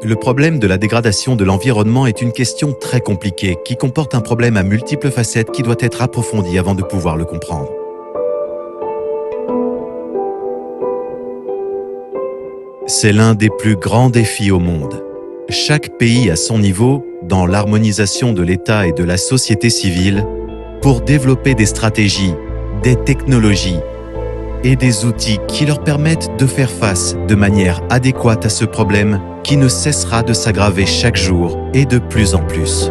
Le problème de la dégradation de l'environnement est une question très compliquée qui comporte un problème à multiples facettes qui doit être approfondi avant de pouvoir le comprendre. C'est l'un des plus grands défis au monde. Chaque pays à son niveau, dans l'harmonisation de l'État et de la société civile, pour développer des stratégies, des technologies et des outils qui leur permettent de faire face de manière adéquate à ce problème qui ne cessera de s'aggraver chaque jour et de plus en plus.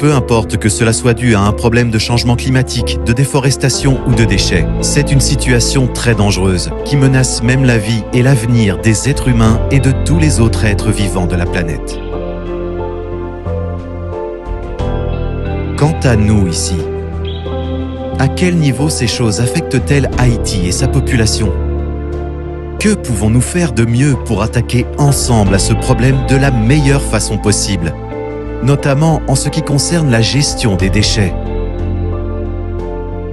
Peu importe que cela soit dû à un problème de changement climatique, de déforestation ou de déchets, c'est une situation très dangereuse qui menace même la vie et l'avenir des êtres humains et de tous les autres êtres vivants de la planète. Quant à nous ici, à quel niveau ces choses affectent-elles Haïti et sa population? Que pouvons-nous faire de mieux pour attaquer ensemble à ce problème de la meilleure façon possible, notamment en ce qui concerne la gestion des déchets?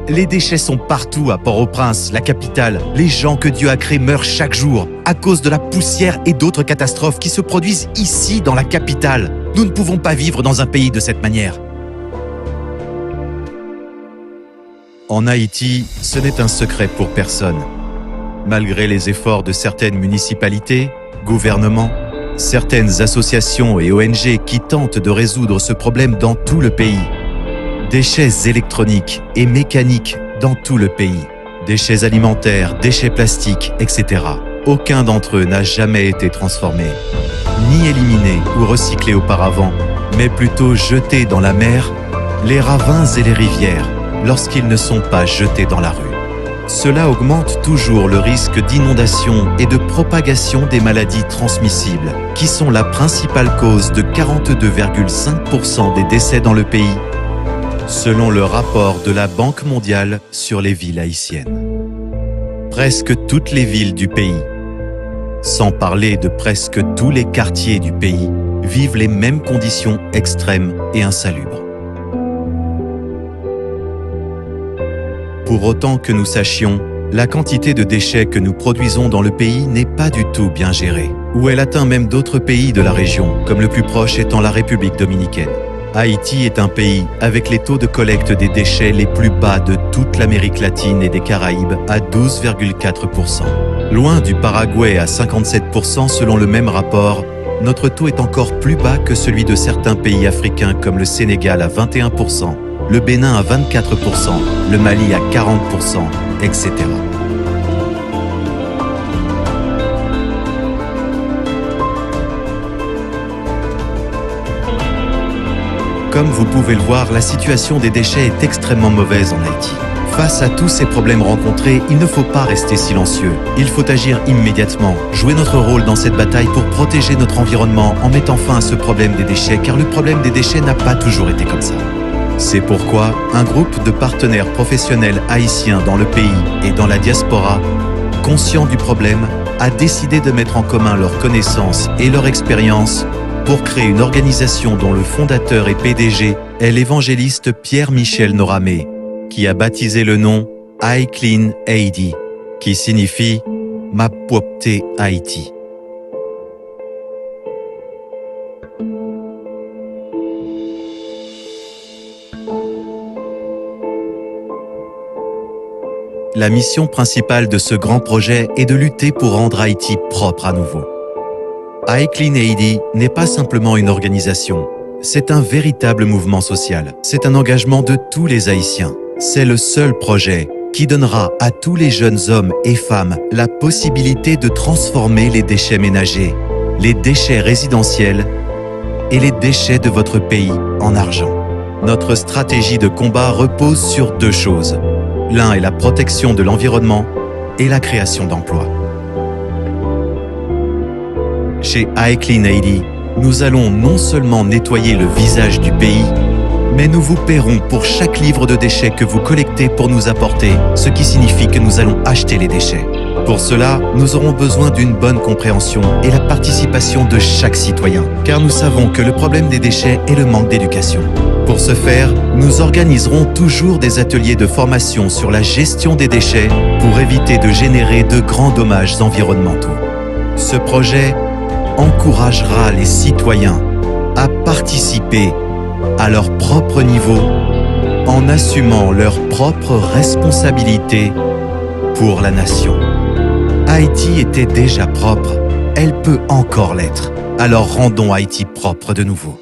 Les déchets sont partout à Port-au-Prince, la capitale. Les gens que Dieu a créés meurent chaque jour à cause de la poussière et d'autres catastrophes qui se produisent ici dans la capitale. Nous ne pouvons pas vivre dans un pays de cette manière. En Haïti, ce n'est un secret pour personne. Malgré les efforts de certaines municipalités, gouvernements, certaines associations et ONG qui tentent de résoudre ce problème dans tout le pays, déchets électroniques et mécaniques dans tout le pays, déchets alimentaires, déchets plastiques, etc. Aucun d'entre eux n'a jamais été transformé, ni éliminé ou recyclé auparavant, mais plutôt jeté dans la mer, les ravins et les rivières, lorsqu'ils ne sont pas jetés dans la rue. Cela augmente toujours le risque d'inondation et de propagation des maladies transmissibles, qui sont la principale cause de 42,5% des décès dans le pays, selon le rapport de la Banque mondiale sur les villes haïtiennes. Presque toutes les villes du pays, sans parler de presque tous les quartiers du pays, vivent les mêmes conditions extrêmes et insalubres. Pour autant que nous sachions, la quantité de déchets que nous produisons dans le pays n'est pas du tout bien gérée, ou elle atteint même d'autres pays de la région, comme le plus proche étant la République dominicaine. Haïti est un pays avec les taux de collecte des déchets les plus bas de toute l'Amérique latine et des Caraïbes à 12,4%. Loin du Paraguay à 57% selon le même rapport, notre taux est encore plus bas que celui de certains pays africains comme le Sénégal à 21%, le Bénin à 24%, le Mali à 40%, etc. Comme vous pouvez le voir, la situation des déchets est extrêmement mauvaise en Haïti. Face à tous ces problèmes rencontrés, il ne faut pas rester silencieux. Il faut agir immédiatement, jouer notre rôle dans cette bataille pour protéger notre environnement en mettant fin à ce problème des déchets, car le problème des déchets n'a pas toujours été comme ça. C'est pourquoi un groupe de partenaires professionnels haïtiens dans le pays et dans la diaspora, conscients du problème, a décidé de mettre en commun leurs connaissances et leur expérience pour créer une organisation dont le fondateur et PDG est l'évangéliste Pierre-Michel Noramé, qui a baptisé le nom iClean Haiti, qui signifie « Ma Puopté Haïti ». La mission principale de ce grand projet est de lutter pour rendre Haïti propre à nouveau. iClean Haiti n'est pas simplement une organisation, c'est un véritable mouvement social. C'est un engagement de tous les Haïtiens. C'est le seul projet qui donnera à tous les jeunes hommes et femmes la possibilité de transformer les déchets ménagers, les déchets résidentiels et les déchets de votre pays en argent. Notre stratégie de combat repose sur deux choses. L'un est la protection de l'environnement et la création d'emplois. Chez iClean Haiti, nous allons non seulement nettoyer le visage du pays, mais nous vous paierons pour chaque livre de déchets que vous collectez pour nous apporter, ce qui signifie que nous allons acheter les déchets. Pour cela, nous aurons besoin d'une bonne compréhension et la participation de chaque citoyen, car nous savons que le problème des déchets est le manque d'éducation. Pour ce faire, nous organiserons toujours des ateliers de formation sur la gestion des déchets pour éviter de générer de grands dommages environnementaux. Ce projet encouragera les citoyens à participer à leur propre niveau en assumant leurs propres responsabilités pour la nation. Haïti était déjà propre, elle peut encore l'être. Alors rendons Haïti propre de nouveau.